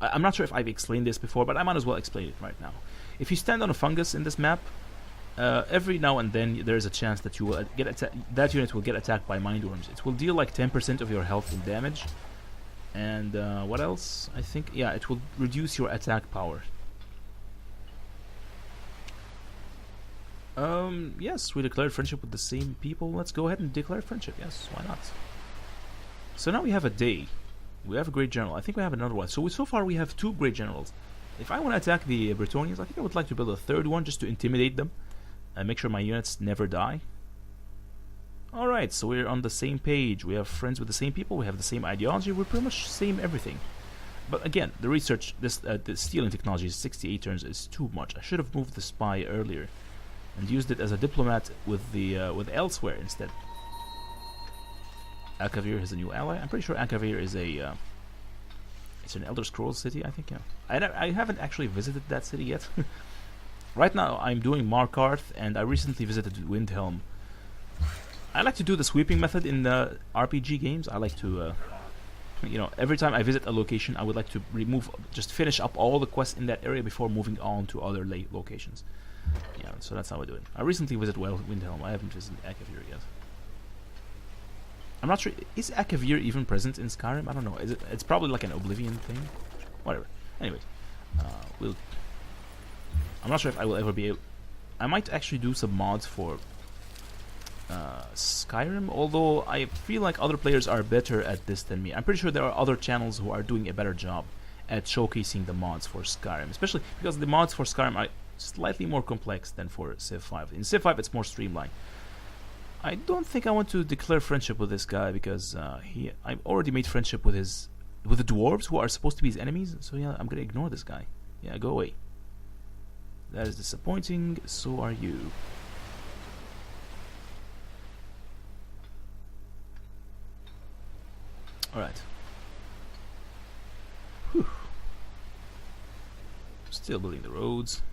I'm not sure if I've explained this before, but I might as well explain it right now. If you stand on a fungus in this map, every now and then there is a chance that you will that unit will get attacked by mind worms. It will deal like 10% of your health in damage, and what else? I think it will reduce your attack power. Yes, we declared friendship with the same people. Let's go ahead and declare friendship. Yes, why not? So now we have a day. We have a great general. I think we have another one. So far we have 2 great generals. If I want to attack the Bretonians, I think I would like to build a 3rd one just to intimidate them and make sure my units never die. Alright, so we're on the same page. We have friends with the same people. We have the same ideology. We're pretty much same everything. But again, the research, the stealing technology is 68 turns is too much. I should have moved the spy earlier and used it as a diplomat with elsewhere instead. Akavir has a new ally. I'm pretty sure Akavir is it's an Elder Scrolls city, I think. Yeah, I haven't actually visited that city yet. Right now, I'm doing Markarth, and I recently visited Windhelm. I like to do the sweeping method in the RPG games. I like to, every time I visit a location, I would like to just finish up all the quests in that area before moving on to other locations. Yeah, so that's how I do it. I recently visited Windhelm. I haven't visited Akavir yet. I'm not sure. Is Akavir even present in Skyrim? I don't know. It's probably like an Oblivion thing. Whatever. Anyways, I'm not sure if I will ever be able. I might actually do some mods for Skyrim, although I feel like other players are better at this than me. I'm pretty sure there are other channels who are doing a better job at showcasing the mods for Skyrim, especially because the mods for Skyrim are slightly more complex than for Civ5. In Civ5, it's more streamlined. I don't think I want to declare friendship with this guy because I've already made friendship with the dwarves who are supposed to be his enemies. So yeah, I'm gonna ignore this guy. Yeah, go away. That is disappointing. So are you. All right. Whew. Still building the roads.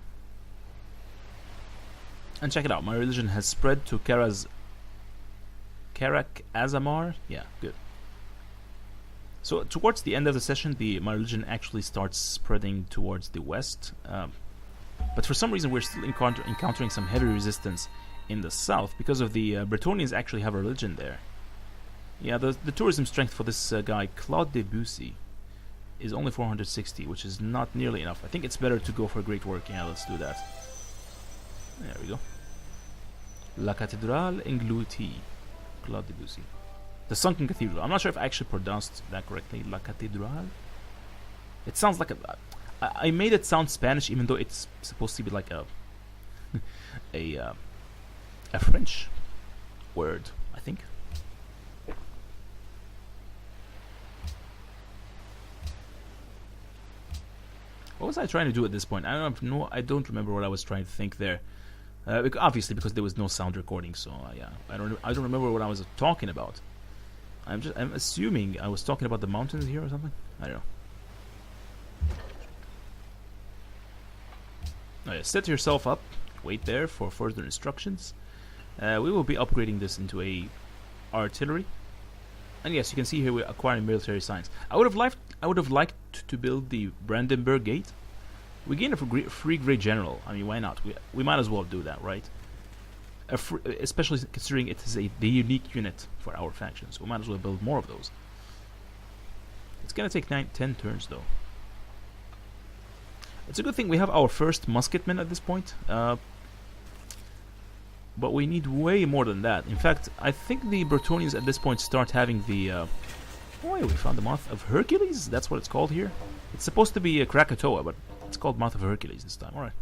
And check it out. My religion has spread to Karak Azamar. Yeah, good. So towards the end of the session, my religion actually starts spreading towards the west. But for some reason, we're still encountering some heavy resistance in the south because of the Bretonians actually have a religion there. Yeah, the tourism strength for this guy, Claude Debussy, is only 460, which is not nearly enough. I think it's better to go for great work. Yeah, let's do that. There we go. La Cathédrale Engloutie. Claude Debussy. The Sunken Cathedral. I'm not sure if I actually pronounced that correctly. La Cathédrale. It sounds like I made it sound Spanish, even though it's supposed to be like a French word, I think. What was I trying to do at this point? I don't remember what I was trying to think there. Obviously, because there was no sound recording, so yeah, I don't remember what I was talking about. I'm assuming I was talking about the mountains here or something. I don't know. Oh, yeah, set yourself up. Wait there for further instructions. We will be upgrading this into a artillery. And yes, you can see here we're acquiring military science. I would have liked to build the Brandenburg Gate. We gain a free great general. I mean, why not? We might as well do that, right? Especially considering it is the unique unit for our faction, so we might as well build more of those. It's gonna take 10 turns though. It's a good thing we have our first musketmen at this point, but we need way more than that. In fact, I think the Bretonians at this point start having the... oh, we found the Mouth of Hercules? That's what it's called here. It's supposed to be a Krakatoa, but it's called Mouth of Hercules this time. Alright.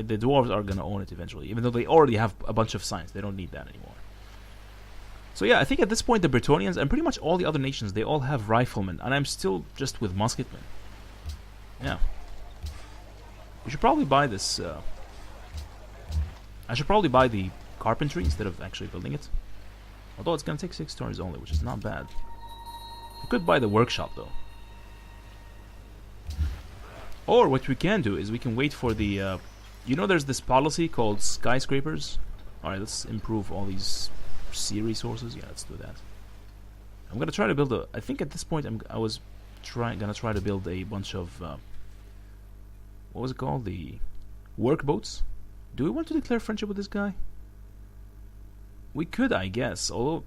The dwarves are gonna own it eventually, even though they already have a bunch of science. They don't need that anymore. So yeah, I think at this point the Bretonians and pretty much all the other nations, they all have riflemen, and I'm still just with musketmen. Yeah. We should probably buy this... I should probably buy the carpentry instead of actually building it. Although it's gonna take 6 turns only, which is not bad. We could buy the workshop though. Or what we can do is we can wait for the... you know there's this policy called skyscrapers? Alright, let's improve all these sea resources. Yeah, let's do that. I'm gonna try to build a... I think at this point I was gonna try to build a bunch of what was it called? The work boats. Do we want to declare friendship with this guy? We could, I guess. Although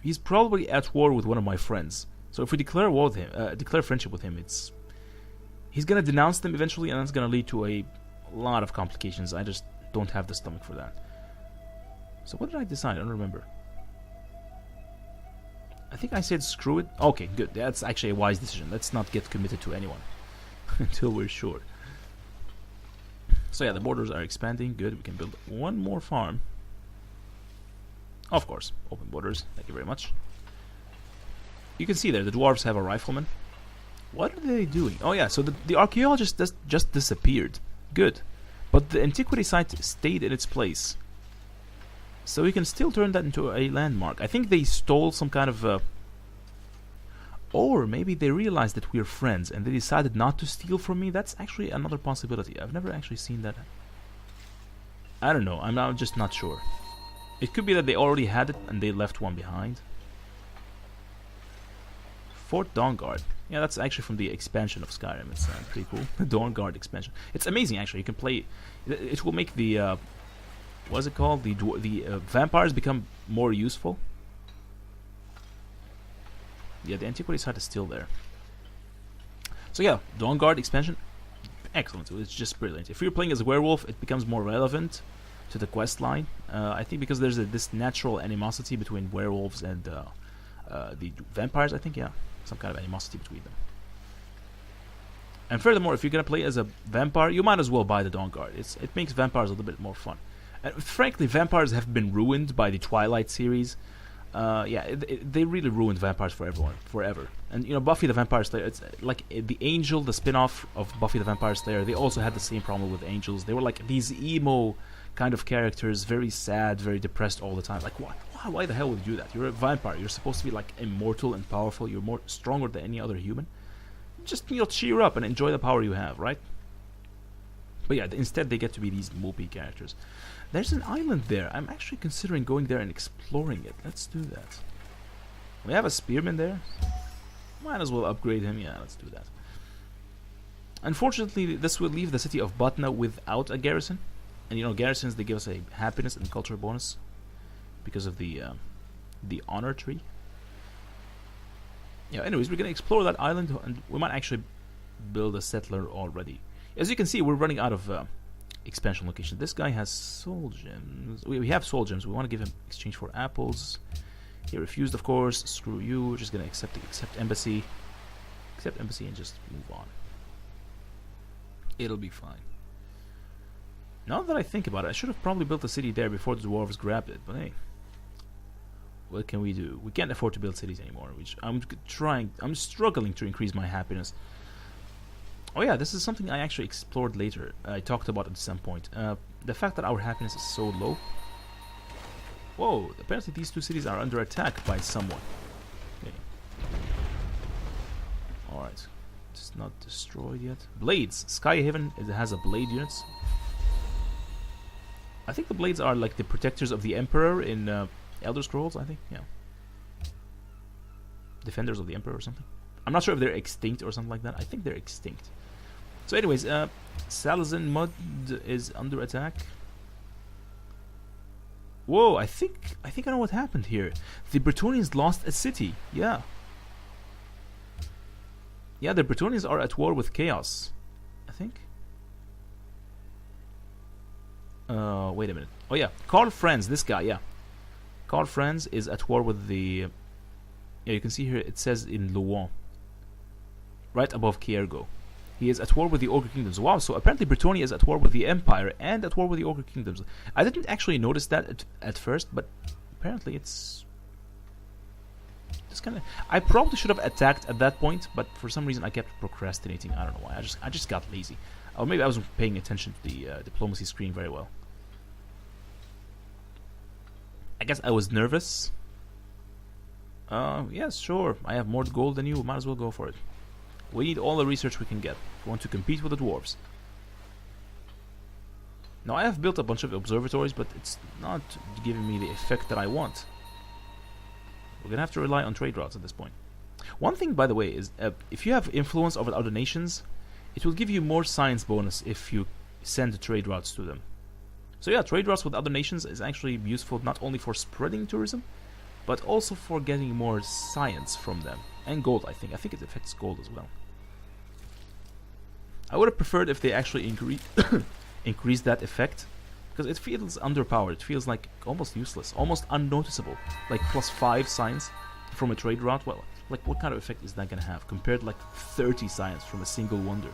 he's probably at war with one of my friends. So if we declare war with him, declare friendship with him, he's gonna denounce them eventually, and that's gonna lead to a lot of complications. I just don't have the stomach for that. So what did I decide? I don't remember. I think I said screw it. Okay, good. That's actually a wise decision. Let's not get committed to anyone until we're sure. So yeah, the borders are expanding. Good. We can build one more farm. Of course, open borders. Thank you very much. You can see there, the dwarves have a rifleman. What are they doing? Oh yeah, so the archaeologist just disappeared. Good. But the antiquity site stayed in its place. So we can still turn that into a landmark. I think they stole some kind of... or maybe they realized that we're friends and they decided not to steal from me. That's actually another possibility. I've never actually seen that. I don't know. I'm just not sure. It could be that they already had it and they left one behind. Fort Dawnguard. Yeah, that's actually from the expansion of Skyrim. It's pretty cool. The Dawnguard expansion. It's amazing, actually. You can play... It will make the... what's it called? The vampires become more useful. Yeah, the antiquity site is still there. So yeah, Dawnguard expansion. Excellent. It's just brilliant. If you're playing as a werewolf, it becomes more relevant to the quest line. I think because there's this natural animosity between werewolves and the vampires, I think, yeah. Some kind of animosity between them. And furthermore, if you're going to play as a vampire, you might as well buy the Dawnguard. It makes vampires a little bit more fun. And frankly, vampires have been ruined by the Twilight series. They really ruined vampires for everyone, forever. And, you know, Buffy the Vampire Slayer, it's like the Angel, the spin-off of Buffy the Vampire Slayer, they also had the same problem with angels. They were like these emo kind of characters, very sad, very depressed all the time. Like, why the hell would you do that? You're a vampire. You're supposed to be like immortal and powerful. You're more stronger than any other human. Just, you know, cheer up and enjoy the power you have, right? But yeah, instead they get to be these mopey characters. There's an island there. I'm actually considering going there and exploring it. Let's do that. We have a spearman there. Might as well upgrade him. Yeah, let's do that. Unfortunately, this will leave the city of Batna without a garrison. And you know, garrisons, they give us a happiness and culture bonus because of the honor tree. Yeah, anyways, we're going to explore that island, and we might actually build a settler already. As you can see, we're running out of expansion location. This guy has soul gems. We have soul gems. We want to give him exchange for apples. He refused, of course. Screw you. We're just going to accept embassy. Accept embassy and just move on. It'll be fine. Now that I think about it, I should have probably built a city there before the dwarves grabbed it. But hey, what can we do? We can't afford to build cities anymore. Which I'm struggling to increase my happiness. Oh yeah, this is something I actually explored later. I talked about at some point. The fact that our happiness is so low. Whoa, apparently these two cities are under attack by someone. Okay. Alright. It's not destroyed yet. Blades. Skyhaven, it has a blade units. I think the blades are like the protectors of the Emperor in Elder Scrolls, I think. Yeah. Defenders of the Emperor or something. I'm not sure if they're extinct or something like that. I think they're extinct. So anyways, Salazin Mud is under attack. Whoa, I think I know what happened here. The Bretonnians lost a city. Yeah. Yeah, the Bretonnians are at war with Chaos, I think. Wait a minute. Oh yeah, Karl Franz, this guy, yeah. Karl Franz is at war with the... Yeah, you can see here it says in Louan. Right above Kiergo. He is at war with the Ogre Kingdoms. Wow, so apparently Bretonnia is at war with the Empire and at war with the Ogre Kingdoms. I didn't actually notice that at first, but apparently it's... just kind of... I probably should have attacked at that point, but for some reason I kept procrastinating. I don't know why. I just got lazy. Or maybe I wasn't paying attention to the diplomacy screen very well. I guess I was nervous. Yes, sure. I have more gold than you. Might as well go for it. We need all the research we can get if we want to compete with the dwarves. Now, I have built a bunch of observatories, but it's not giving me the effect that I want. We're gonna have to rely on trade routes at this point. One thing, by the way, is if you have influence over other nations, it will give you more science bonus if you send trade routes to them. So yeah, trade routes with other nations is actually useful not only for spreading tourism, but also for getting more science from them. And gold, I think. I think it affects gold as well. I would have preferred if they actually increase that effect, because it feels underpowered. It feels like almost useless, almost unnoticeable. Like +5 science from a trade route. Well, like what kind of effect is that going to have compared to like 30 science from a single wonder?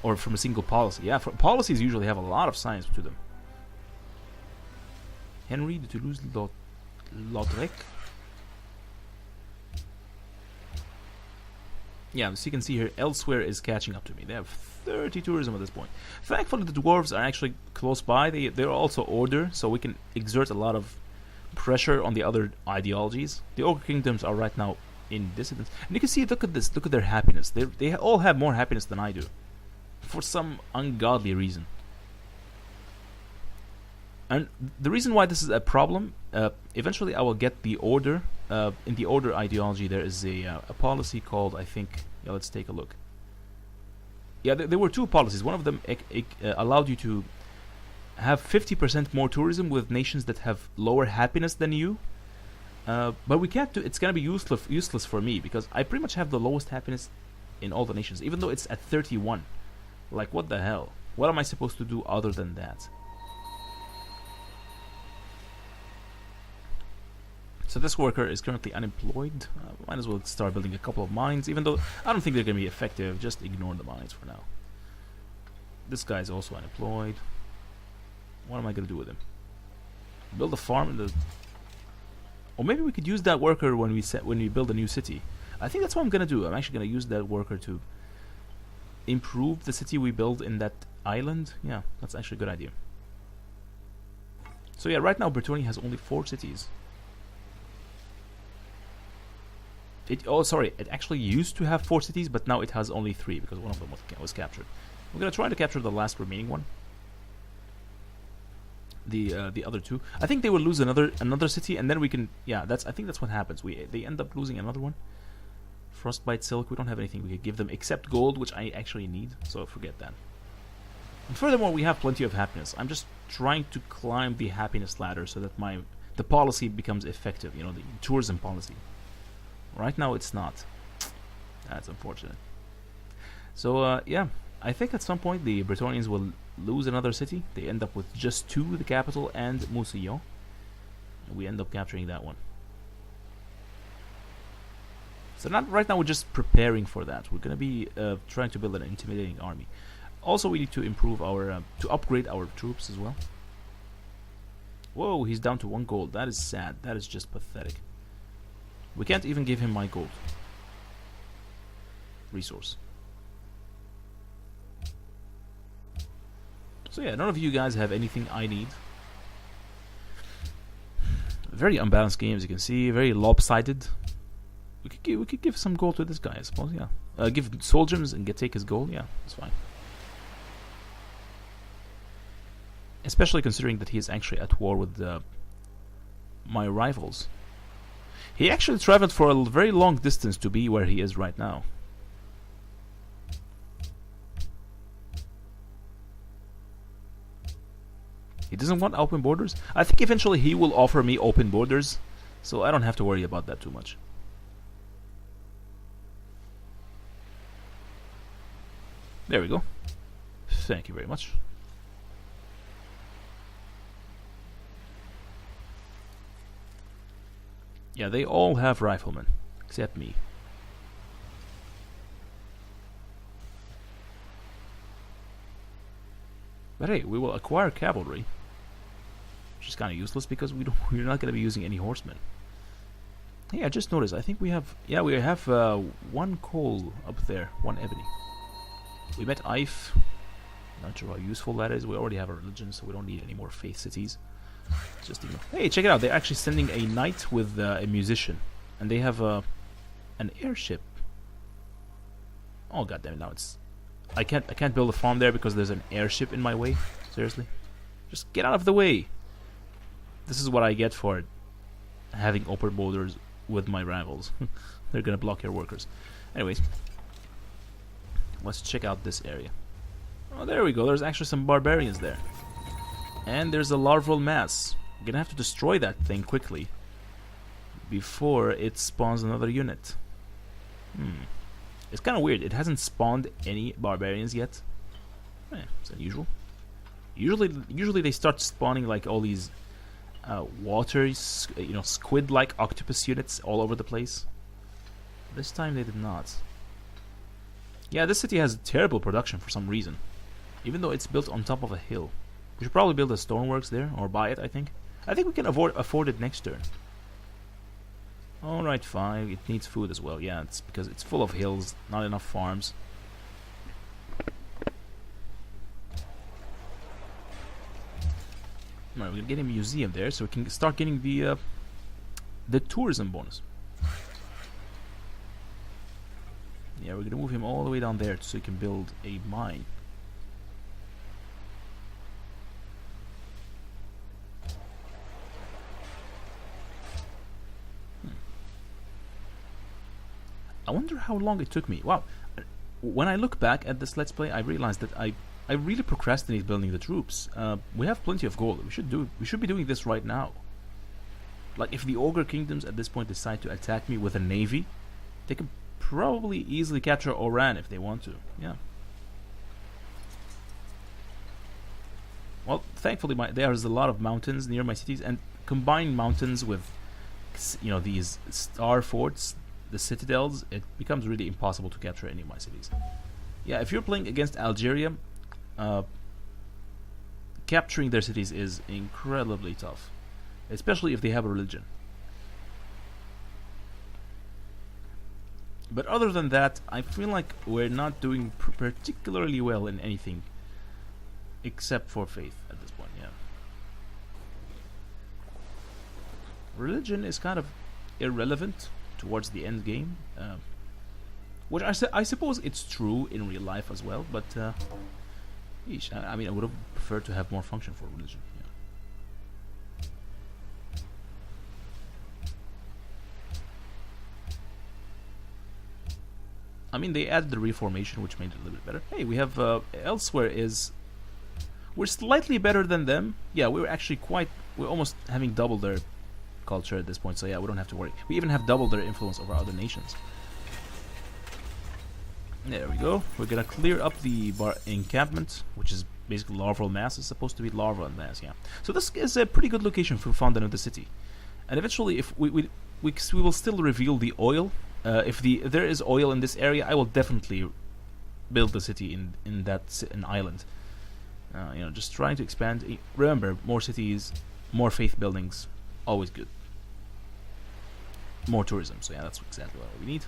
Or from a single policy. Yeah, policies usually have a lot of science to them. Henry de Toulouse-Lautrec. Yeah, as you can see here, elsewhere is catching up to me. They have 30 tourism at this point. Thankfully, the dwarves are actually close by. They're also order, so we can exert a lot of pressure on the other ideologies. The Ogre Kingdoms are right now in dissidence. And you can see, look at this, look at their happiness. They all have more happiness than I do. For some ungodly reason. And the reason why this is a problem, eventually I will get the order. In the order ideology, there is a policy called, I think, yeah, let's take a look. Yeah, there were two policies. One of them allowed you to have 50% more tourism with nations that have lower happiness than you. But we can't do, it's going to be useless for me, because I pretty much have the lowest happiness in all the nations, even though it's at 31. Like, what the hell? What am I supposed to do other than that? So this worker is currently unemployed. Might as well start building a couple of mines, even though I don't think they're going to be effective. Just ignore the mines for now. This guy is also unemployed. What am I going to do with him? Build a farm in the... Or maybe we could use that worker when we build a new city. I think that's what I'm going to do. I'm actually going to use that worker to improve the city we build in that island. Yeah, that's actually a good idea. So yeah, right now Bretonnia has only 4 cities. It actually used to have 4 cities, but now it has only 3 because one of them was captured. We're gonna try to capture the last remaining one. The other 2. I think they will lose another city, and then we can. Yeah, I think that's what happens. They end up losing another one. Frostbite Silk. We don't have anything we could give them except gold, which I actually need. So forget that. And furthermore, we have plenty of happiness. I'm just trying to climb the happiness ladder so that the policy becomes effective. You know, the tourism policy. Right now it's not. That's unfortunate. So yeah, I think at some point the Bretonians will lose another city. They end up with just 2, the capital and Mousillon. And we end up capturing that one. So right now we're just preparing for that. We're gonna be trying to build an intimidating army. Also, we need to improve our to upgrade our troops as well. Whoa, he's down to 1 gold. That is sad. That is just pathetic. We can't even give him my gold resource. So yeah, none of you guys have anything I need. Very unbalanced game, as you can see. Very lopsided. We could give some gold to this guy, I suppose. Yeah, give soul gems and take his gold. Yeah, that's fine. Especially considering that he is actually at war with my rivals. He actually traveled for a very long distance to be where he is right now. He doesn't want open borders. I think eventually he will offer me open borders, so I don't have to worry about that too much. There we go. Thank you very much. Yeah, they all have riflemen, except me. But hey, we will acquire cavalry, which is kind of useless because we're not going to be using any horsemen. Hey, I just noticed. I think we have 1 coal up there, 1 ebony. We met Ife. Not sure how useful that is. We already have a religion, so we don't need any more faith cities. Just ignore. Hey, check it out! They're actually sending a knight with a musician, and they have an airship. Oh goddamn! Now it's I can't build a farm there because there's an airship in my way. Seriously, just get out of the way. This is what I get for having open borders with my rivals. They're gonna block your workers. Anyways, let's check out this area. Oh, there we go. There's actually some barbarians there. And there's a larval mass. I'm gonna have to destroy that thing quickly before it spawns another unit. It's kind of weird. It hasn't spawned any barbarians yet. It's unusual. Usually they start spawning like all these water, squid-like octopus units all over the place. This time they did not. Yeah, this city has terrible production for some reason, even though it's built on top of a hill. We should probably build a stoneworks there, or buy it, I think. I think we can afford it next turn. Alright, 5. It needs food as well. Yeah, it's because it's full of hills, not enough farms. Alright, we're gonna get a museum there, so we can start getting the tourism bonus. Yeah, we're gonna move him all the way down there so he can build a mine. I wonder how long it took me. Wow. When I look back at this Let's Play, I realized that I really procrastinate building the troops. We have plenty of gold. We should be doing this right now. Like, if the Ogre Kingdoms at this point decide to attack me with a navy, they can probably easily capture Oran if they want to. Yeah. Well, thankfully there's a lot of mountains near my cities, and combined mountains with, these star forts, the citadels, it becomes really impossible to capture any of my cities. Yeah, if you're playing against Algeria, capturing their cities is incredibly tough, especially if they have a religion. But other than that, I feel like we're not doing particularly well in anything except for faith at this point. Yeah, religion is kind of irrelevant towards the end game, which I suppose it's true in real life as well, but I mean, I would have preferred to have more function for religion. Yeah. I mean, they added the reformation, which made it a little bit better. Hey, we have elsewhere we're slightly better than them. Yeah, we're almost having double their culture at this point, so yeah, we don't have to worry. We even have double their influence over other nations. There we go. We're gonna clear up the encampment, which is basically larval mass. It's supposed to be larval mass, yeah. So this is a pretty good location for founding of the city. And eventually, if we will still reveal the oil. If there is oil in this area, I will definitely build the city in that island. Just trying to expand. Remember, more cities, more faith buildings, always good. More tourism, so yeah, that's exactly what we need.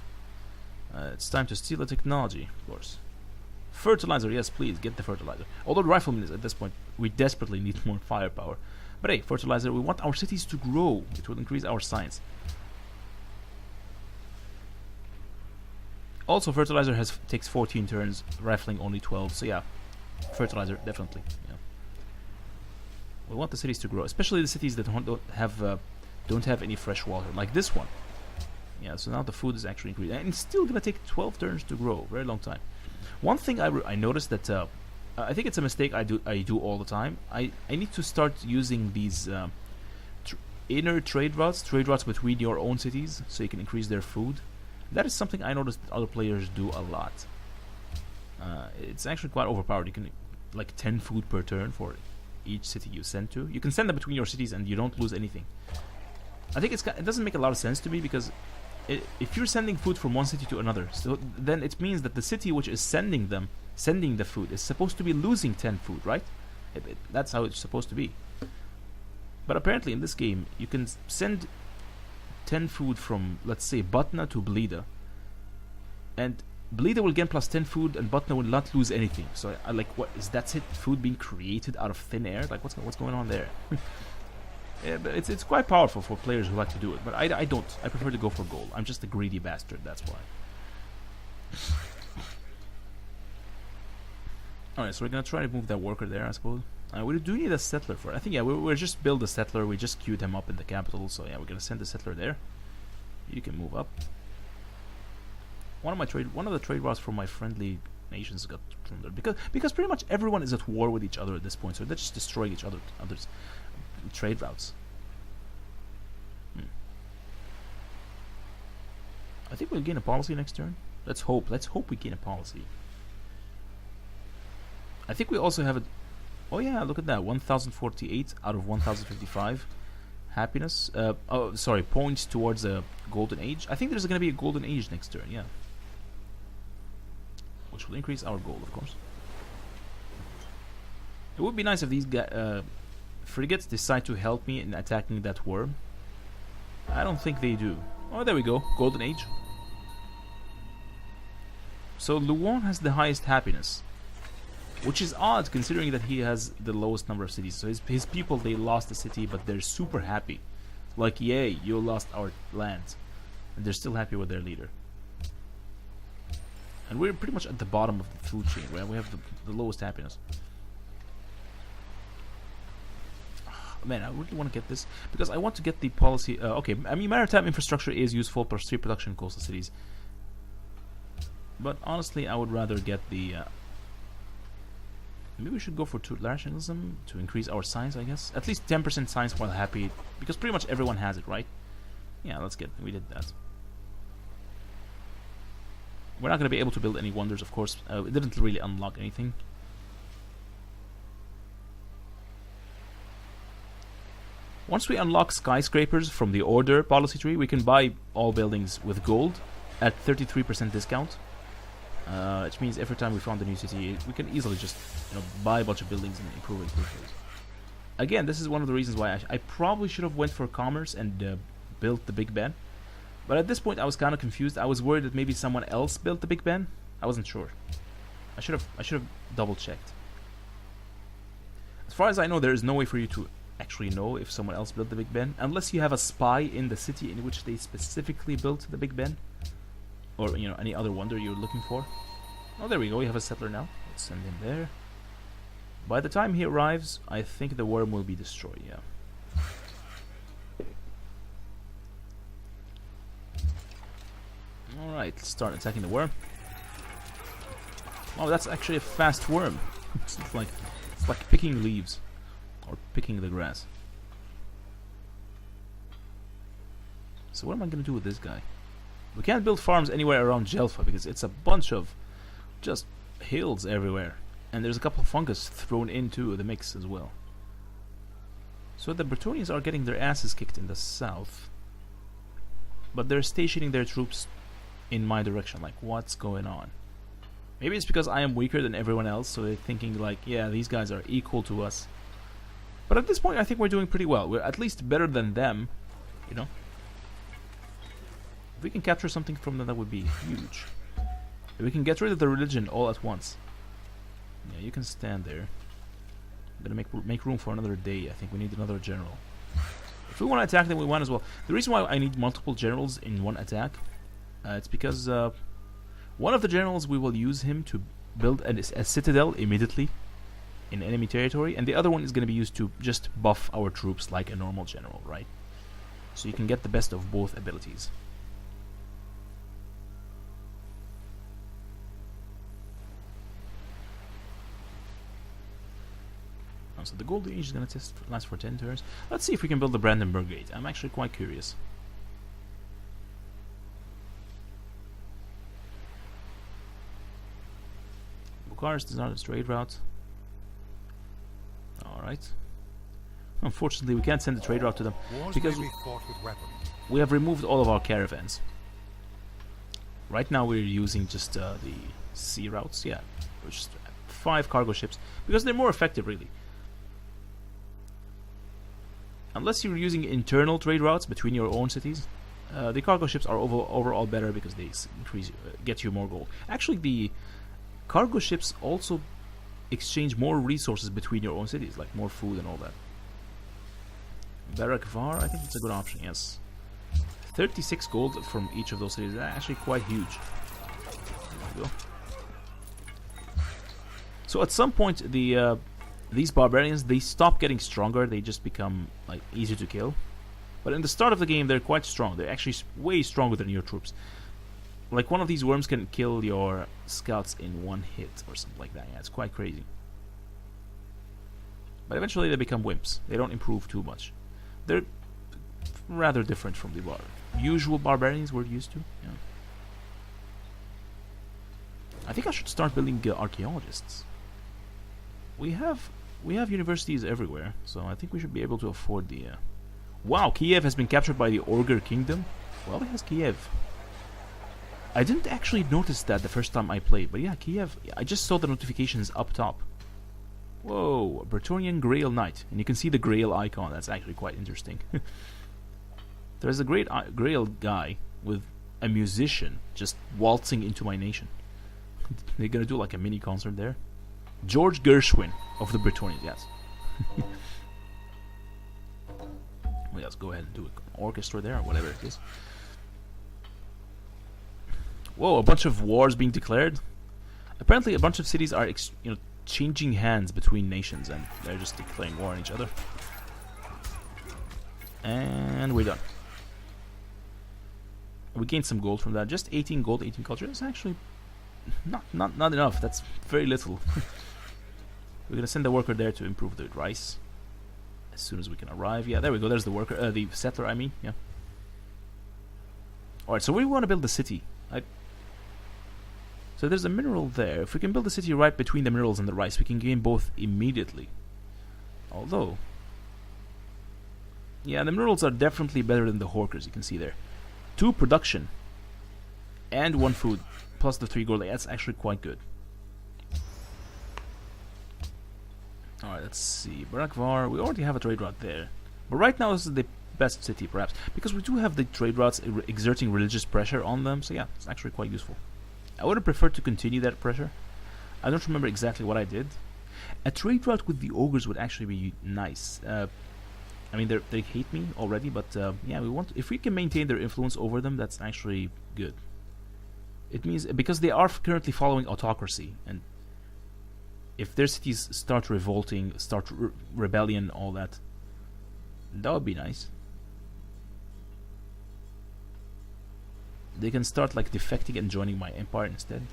It's time to steal the technology, of course. Fertilizer, yes, please, get the fertilizer. Although riflemen is at this point, we desperately need more firepower. But hey, fertilizer, we want our cities to grow. It will increase our science. Also, fertilizer takes 14 turns, rifling only 12, so yeah, fertilizer, definitely. Yeah. We want the cities to grow, especially the cities that don't have any fresh water, like this one. Yeah, so now the food is actually increasing, and it's still gonna take 12 turns to grow, very long time. One thing I noticed that I think it's a mistake I do all the time. I need to start using these inner trade routes between your own cities, so you can increase their food. That is something I noticed that other players do a lot. It's actually quite overpowered. You can like 10 food per turn for each city you send to. You can send them between your cities and you don't lose anything. I think it doesn't make a lot of sense to me, because if you're sending food from one city to another, so then it means that the city which is sending the food is supposed to be losing 10 food, right? That's how it's supposed to be. But apparently in this game, you can send 10 food from, let's say, Batna to Blida, and Blida will gain plus 10 food, and Batna will not lose anything. So I like, what is that? It food being created out of thin air? Like, what's going on there? Yeah, but it's quite powerful for players who like to do it, but I don't. I prefer to go for gold. I'm just a greedy bastard, that's why. Alright, so we're gonna try to move that worker there, I suppose. We do need a settler for it. I think, yeah, we'll just build a settler. We just queued him up in the capital, so yeah, we're gonna send the settler there. You can move up. one of the trade routes from my friendly nations got plundered because pretty much everyone is at war with each other at this point, so they're just destroying others trade routes. I think we'll gain a policy next turn. Let's hope we gain a policy. I think we also have a... Oh yeah, look at that. 1048 out of 1055. Happiness. Oh, sorry, points towards a golden age. I think there's going to be a golden age next turn, yeah. Which will increase our gold, of course. It would be nice if these frigates decide to help me in attacking that worm. I don't think they do. Oh, there we go. Golden age. So Luan has the highest happiness, which is odd considering that he has the lowest number of cities. So his people, they lost the city, but they're super happy. Like, yay, you lost our land. And they're still happy with their leader. And we're pretty much at the bottom of the food chain, where we have the lowest happiness. Man, I really want to get this, because I want to get the policy... okay, I mean, maritime infrastructure is useful, plus 3 production coastal cities. But honestly, I would rather get the... maybe we should go for nationalism to increase our science, I guess. At least 10% science while happy, because pretty much everyone has it, right? Yeah, we did that. We're not going to be able to build any wonders, of course. It didn't really unlock anything. Once we unlock skyscrapers from the order policy tree, we can buy all buildings with gold at 33% discount. Which means every time we found a new city, we can easily just buy a bunch of buildings and improve it quickly. Again, this is one of the reasons why I probably should have went for commerce and built the Big Ben. But at this point, I was kind of confused. I was worried that maybe someone else built the Big Ben. I wasn't sure. I should have double checked. As far as I know, there is no way for you to actually know if someone else built the Big Ben, unless you have a spy in the city in which they specifically built the Big Ben. Or, any other wonder you're looking for. Oh, there we go. We have a settler now. Let's send him there. By the time he arrives, I think the worm will be destroyed, yeah. Alright, let's start attacking the worm. Oh, that's actually a fast worm. It's like picking leaves. Or picking the grass. So what am I going to do with this guy? We can't build farms anywhere around Jelfa because it's a bunch of just hills everywhere. And there's a couple of fungus thrown into the mix as well. So the Bretonians are getting their asses kicked in the south. But they're stationing their troops in my direction. Like, what's going on? Maybe it's because I am weaker than everyone else, so they're thinking like, yeah, these guys are equal to us. But at this point, I think we're doing pretty well. We're at least better than them, If we can capture something from them, that would be huge. If we can get rid of the religion all at once. Yeah, you can stand there. I'm gonna make room for another day. I think we need another general. If we want to attack them, we want as well. The reason why I need multiple generals in one attack, it's because one of the generals, we will use him to build a citadel immediately in enemy territory, and the other one is going to be used to just buff our troops like a normal general, right? So you can get the best of both abilities. So the Golden Age is going to last for 10 turns. Let's see if we can build the Brandenburg Gate. I'm actually quite curious. Bucharest is not a straight route. Alright. Unfortunately, we can't send the trade route to them because we have removed all of our caravans. Right now we're using just the sea routes, yeah. We're just 5 cargo ships because they're more effective, really. Unless you're using internal trade routes between your own cities, the cargo ships are overall better because they get you more gold. Actually, the cargo ships also exchange more resources between your own cities, like more food and all that. Barak Var, I think it's a good option, yes. 36 gold from each of those cities is actually quite huge. There we go. So at some point, these barbarians, they stop getting stronger, they just become like easier to kill. But in the start of the game, they're quite strong. They're actually way stronger than your troops. Like one of these worms can kill your scouts in one hit or something like that. Yeah, it's quite crazy. But eventually they become wimps. They don't improve too much. They're rather different from the usual barbarians we're used to. Yeah. I think I should start building archaeologists. We have universities everywhere, so I think we should be able to afford the... Wow, Kiev has been captured by the Ogre Kingdom. Well, it has Kiev. I didn't actually notice that the first time I played, but yeah, Kiev... I just saw the notifications up top. Whoa, Bretonnian Grail Knight. And you can see the Grail icon. That's actually quite interesting. There's a great Grail guy with a musician just waltzing into my nation. They're gonna do like a mini concert there. George Gershwin of the Bretonnians, yes. Well, let's go ahead and do an orchestra there, or whatever it is. Whoa, a bunch of wars being declared. Apparently, a bunch of cities are, changing hands between nations, and they're just declaring war on each other. And we're done. We gained some gold from that. Just 18 gold, 18 culture. That's actually not enough. That's very little. We're gonna send the worker there to improve the rice as soon as we can arrive. Yeah, there we go. There's the worker, the settler. I mean, yeah. All right. So we want to build the city. So there's a mineral there. If we can build the city right between the minerals and the rice, we can gain both immediately. Although, yeah, the minerals are definitely better than the Horkers. You can see there. 2 production and 1 food plus the 3 gold. That's actually quite good. Alright, let's see. Barakvar, we already have a trade route there. But right now this is the best city perhaps. Because we do have the trade routes exerting religious pressure on them. So yeah, it's actually quite useful. I would have preferred to continue that pressure. I don't remember exactly what I did. A trade route with the ogres would actually be nice. I mean, they hate me already, but yeah, if we can maintain their influence over them, that's actually good. It means because they are currently following autocracy, and if their cities start revolting, start rebellion, all that, that would be nice. They can start like defecting and joining my empire instead.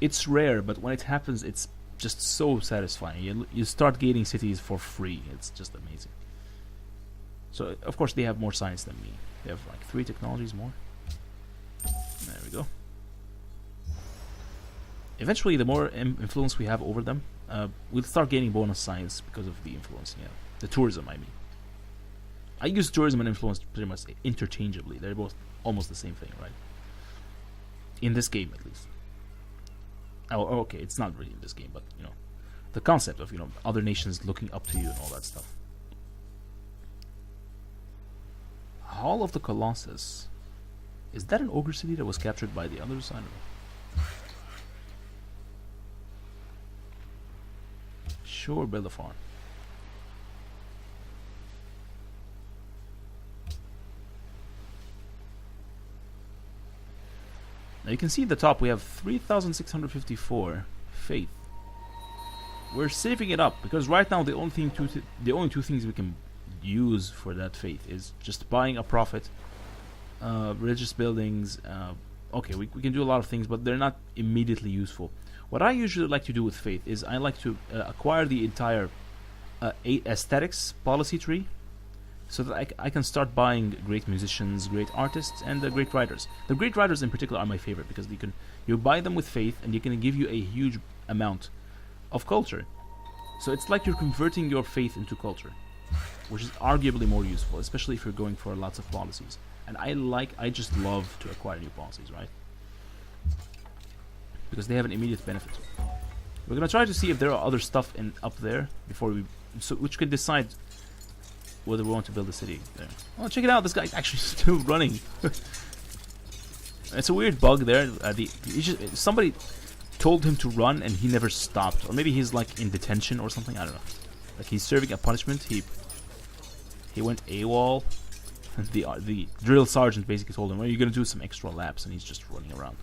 It's rare, but when it happens, it's just so satisfying. You start gaining cities for free. It's just amazing. So of course they have more science than me. They have like 3 technologies more. There we go. Eventually, the more influence we have over them, we'll start gaining bonus science because of the influence. Yeah, the tourism. I mean, I use tourism and influence pretty much interchangeably. They're both almost the same thing, right? In this game, at least. Oh, okay, it's not really in this game, but the concept of other nations looking up to you and all that stuff. Hall of the Colossus. Is that an ogre city that was captured by the others? I don't know. Sure, build a farm. Now you can see at the top we have 3,654 faith. We're saving it up because right now the only 2 things we can use for that faith is just buying a prophet, religious buildings. Okay, we can do a lot of things, but they're not immediately useful. What I usually like to do with faith is I like to acquire the entire aesthetics policy tree, so that I can start buying great musicians, great artists, and great writers. The great writers in particular are my favorite because you buy them with faith, and you can give you a huge amount of culture. So it's like you're converting your faith into culture, which is arguably more useful, especially if you're going for lots of policies. And I just love to acquire new policies, right? Because they have an immediate benefit. We're gonna try to see if there are other stuff up there before which can decide whether we want to build a city there. Oh, check it out! This guy's actually still running. It's a weird bug there. Somebody told him to run and he never stopped, or maybe he's like in detention or something. I don't know. Like he's serving a punishment. He went AWOL. The drill sergeant basically told him, "Well, you're gonna do some extra laps," and he's just running around.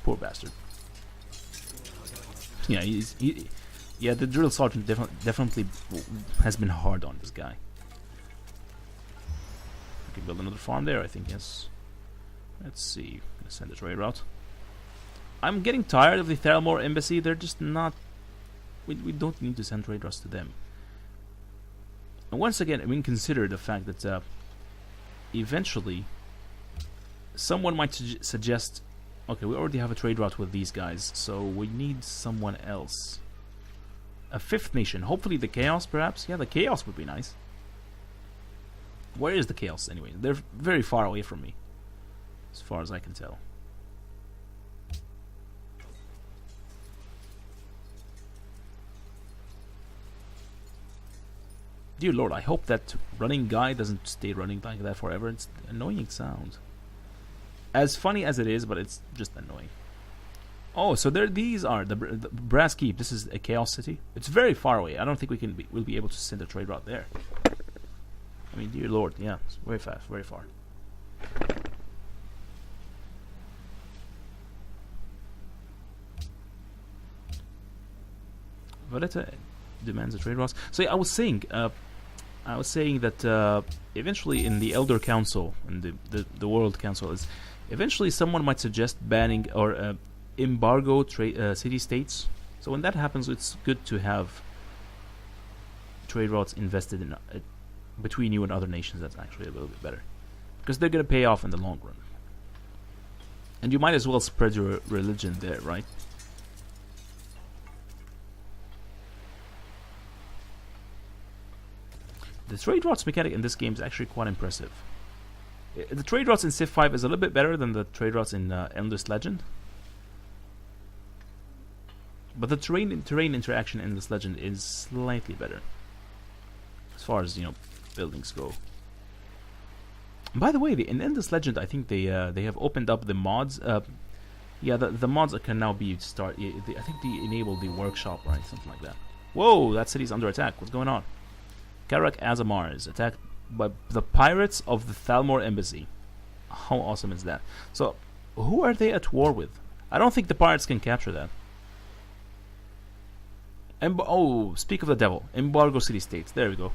Poor bastard. Yeah, yeah. The drill sergeant definitely has been hard on this guy. We can build another farm there, I think. Yes. Let's see. I'm gonna send a trade route. I'm getting tired of the Thalmor embassy. They're just not. We don't need to send trade routes to them. And once again, I mean, consider the fact that eventually someone might suggest, okay, we already have a trade route with these guys, so we need someone else. A fifth nation, hopefully the Chaos, perhaps. Yeah, the Chaos would be nice. Where is the Chaos anyway? They're very far away from me, as far as I can tell. Dear Lord, I hope that running guy doesn't stay running like that forever. It's an annoying sound. As funny as it is, but it's just annoying. Oh, so these are the Brass Keep. This is a Chaos City. It's very far away. I don't think we'll be able to send a trade route there. I mean, dear Lord, yeah, it's very fast, very far. Valletta demands a trade route. So yeah, I was saying that eventually in the Elder Council and the World Council is eventually someone might suggest banning or embargo city-states. So when that happens, it's good to have trade routes invested in between you and other nations. That's actually a little bit better because they're going to pay off in the long run. And you might as well spread your religion there, right? The trade routes mechanic in this game is actually quite impressive. The trade routes in Civ5 is a little bit better than the trade routes in Endless Legend. But the terrain interaction in this legend is slightly better. As far as, buildings go. By the way, in Endless Legend, I think they have opened up the mods. Yeah, the mods can now be I think they enabled the workshop, right? Something like that. Whoa, that city's under attack. What's going on? Karak Azamar is attacked by the pirates of the Thalmor embassy. How awesome is that? So, who are they at war with? I don't think the pirates can capture that. Oh, speak of the devil. Embargo city-states. There we go.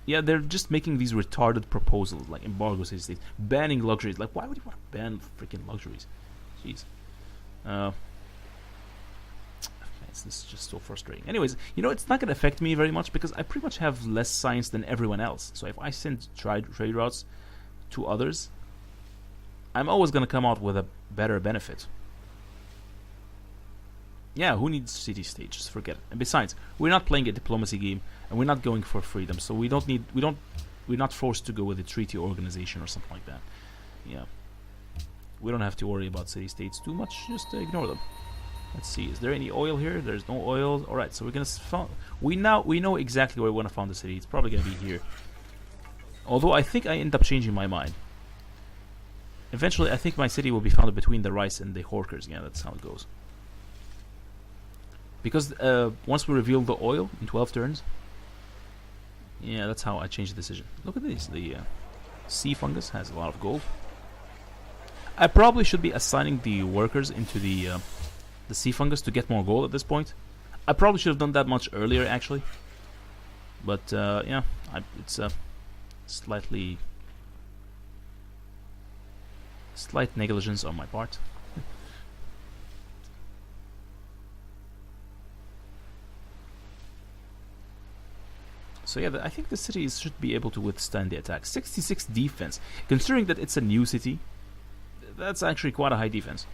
Yeah, they're just making these retarded proposals, like embargo city-states. Banning luxuries. Like, why would you want to ban freaking luxuries? Jeez. This is just so frustrating. Anyways, it's not going to affect me very much because I pretty much have less science than everyone else. So if I send trade routes to others, I'm always going to come out with a better benefit. Yeah, who needs city-state? Just forget it. And besides, we're not playing a diplomacy game, and we're not going for freedom, so we're not forced to go with a treaty organization or something like that. Yeah, we don't have to worry about city-states too much. Just ignore them. Let's see. Is there any oil here? There's no oil. All right, so we're gonna we know exactly where we want to found the city. It's probably gonna be here. Although I think I end up changing my mind. Eventually, I think my city will be founded between the rice and the Horkers. Yeah, that's how it goes. Because once we reveal the oil in 12 turns, yeah, that's how I changed the decision. Look at this. The sea fungus has a lot of gold. I probably should be assigning the workers into the sea fungus to get more gold at this point. I probably should have done that much earlier, actually. But yeah, it's slight negligence on my part. So yeah, I think the city should be able to withstand the attack. 66 defense. Considering that it's a new city, that's actually quite a high defense.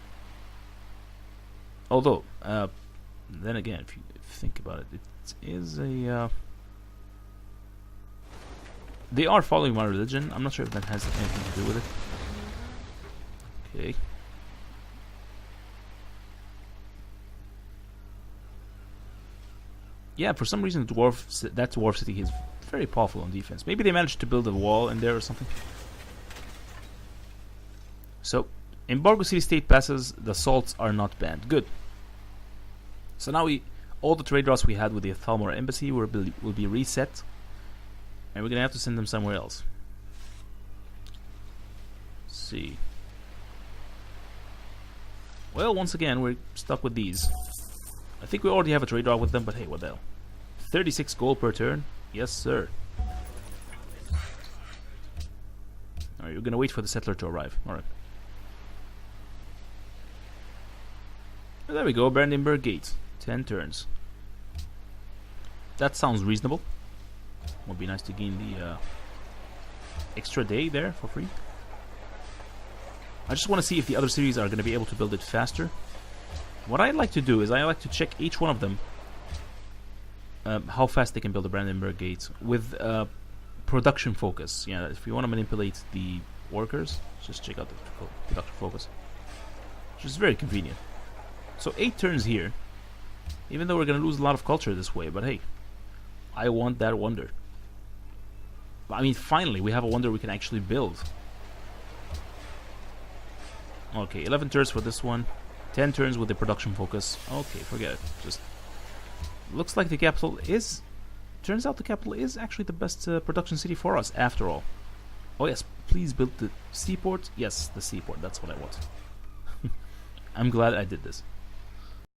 Although, then again, if you think about it, it is a... they are following my religion. I'm not sure if that has anything to do with it. Okay. Yeah, for some reason, that dwarf city is very powerful on defense. Maybe they managed to build a wall in there or something. So, embargo city-state passes. The salts are not banned. Good. So now all the trade routes we had with the Thalmor embassy will be reset, and we're gonna have to send them somewhere else. Let's see. Well, once again, we're stuck with these. I think we already have a trade route with them, but hey, what the hell? 36 gold per turn? Yes, sir. Alright, you're gonna wait for the settler to arrive. Alright. There we go, Brandenburg Gate. 10 turns. That sounds reasonable. Would be nice to gain the extra day there for free. I just want to see if the other cities are going to be able to build it faster. What I like to do is I like to check each one of them, how fast they can build the Brandenburg Gate with production focus. Yeah, if you want to manipulate the workers, just check out the production focus, which is very convenient. So 8 turns here, even though we're going to lose a lot of culture this way, but hey, I want that wonder. I mean, finally, we have a wonder we can actually build. Okay, 11 turns for this one. 10 turns with the production focus. Okay, forget it. Just looks like the capital is... Turns out the capital is actually the best production city for us, after all. Oh yes, please build the seaport. Yes, the seaport. That's what I want. I'm glad I did this.